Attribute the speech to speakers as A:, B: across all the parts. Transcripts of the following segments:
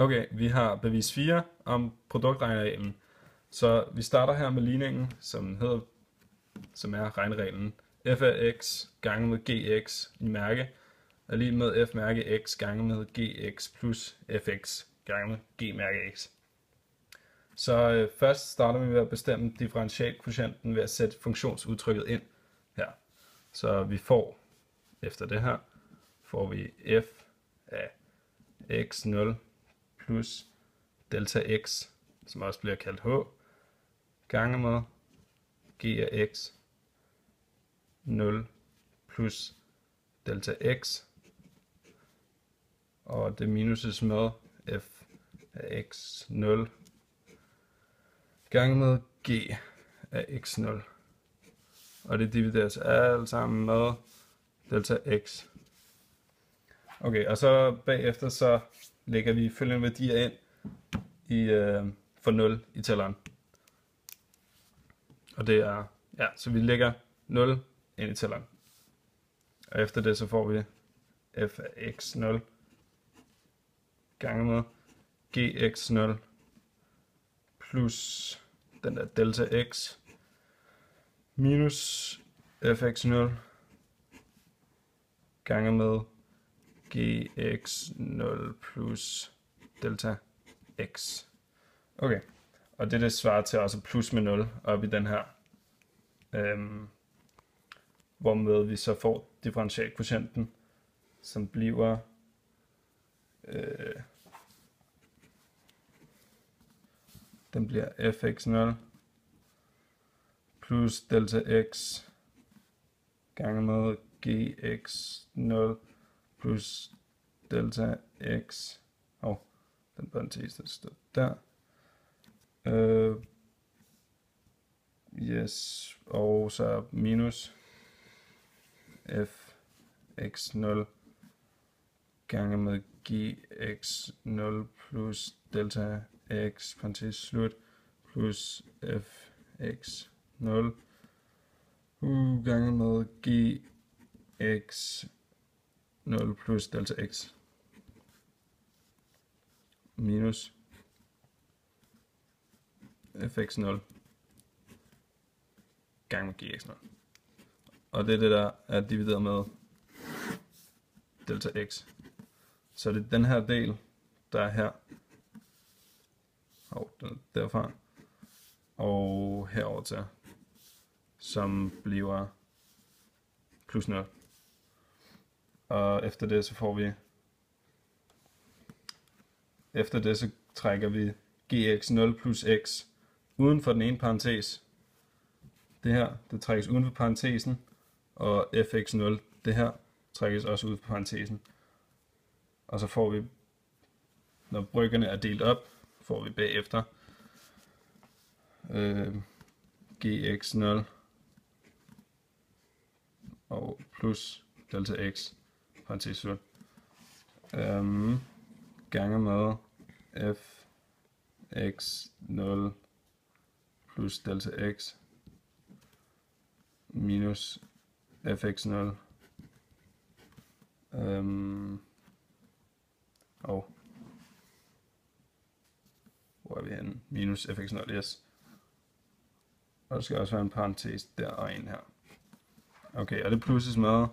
A: Okay, vi har bevis 4 om produktregnereglen. Så vi starter her med ligningen, som er regnereglen f af x gange med gx i mærke er lige med f mærke x gange med gx plus fx gange med g mærke x. Så først starter vi med at bestemme differentialkvotienten ved at sætte funktionsudtrykket ind her. Så vi får, efter det her, får vi f af x0 plus delta x, som også bliver kaldt h, gange med g af x 0 plus delta x, og det minuses med f af x 0 gange med g af x 0, og det divideres alt sammen med delta x. Okay, og så bagefter så lægger vi følgende værdier ind for 0 i tælleren. Og det er, så vi lægger 0 ind i tælleren. Og efter det så får vi f af x0 gange med gx0 plus den der delta x minus fx0 gange med gx0 plus delta x. Okay, og det svarer til også plus med 0 op i den her, hvormed vi så får differentialkvotienten, som bliver den bliver fx0 plus delta x gange med gx0 plus delta x, den parentes, der står der, yes, og så minus f x0 gange med gx0 plus delta x, parentes slut, plus f x0 gange med gx0 plus delta x minus fx0 gange med gx0. Og det er det, der er divideret med delta x. Så det er den her del, der er her, og den er derfra, og herover til, som bliver plus 0. Og efter det så får vi, efter det så trækker vi gx0 plus x uden for den ene parentes. Det her, det trækkes uden for parentesen, og fx0, det her, trækkes også ud for parentesen. Og så får vi, når bryggerne er delt op, får vi bagefter gx0 og plus delta x, parentes slut, gange med f x0 plus delta x minus fx0 og hvor er vi henne? Minus fx0, yes. Og der skal også være en parentes der og en her. Okay, og det plusses med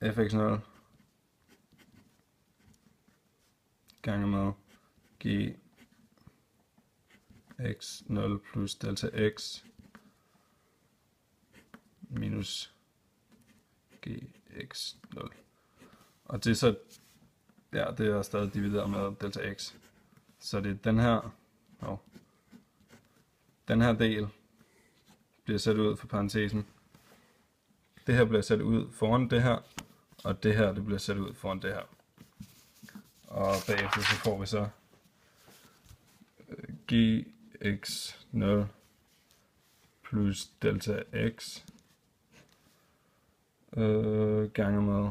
A: fx0 gange med gx0 plus delta x minus gx0. Og det er så, det er stadig divideret med delta x. Så det er den her, den her del bliver sat ud for parentesen. Det her bliver sat ud foran det her, og det her det bliver sat ud foran det her. Og bagefter så får vi så gx0 plus delta x gange med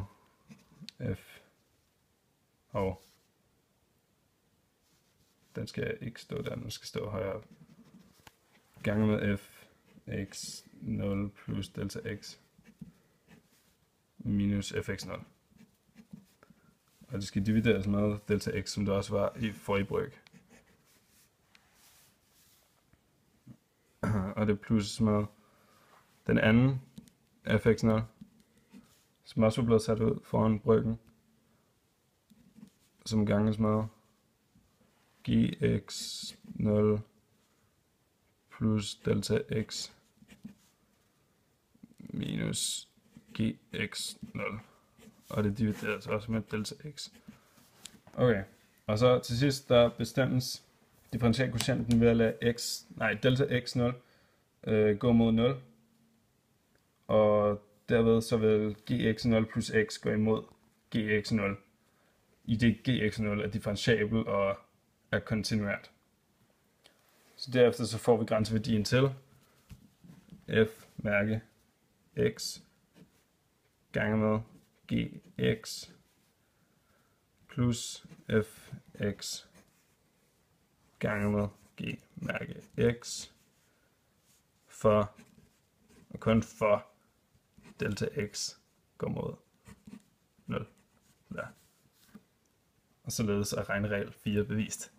A: f, den skal ikke stå der, den skal stå højere, gange med f x0 plus delta x minus fx0. og det skal divideres med delta x, som det også var i forrige bryg. Og det plus med den anden fx0, som også var blevet sat ud foran bryggen, som ganges med gx0 plus delta x minus gx0. Og det divideres også med delta x. Okay, og så til sidst, der bestemmes differentialkvotienten ved at lade delta x0 gå mod 0. Og derved så vil gx0 plus x gå imod gx0, i det gx0 er differentiabel og er kontinuert. Så derefter så får vi grænseværdien til f mærke x gange med gx plus fx gange med g mærke x for, og kun for, delta x går mod 0. Der. Og således er regneregel 4 bevist.